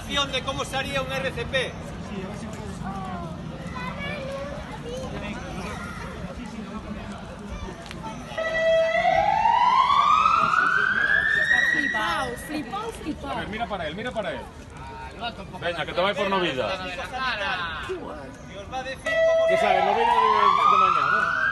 simulación de cómo sería un RCP. Flipao. A ver, mira para él. Venga, que te vais por novilla. Y os va a decir cómo ¿Qué sabes? Novilla de mañana, ¿no?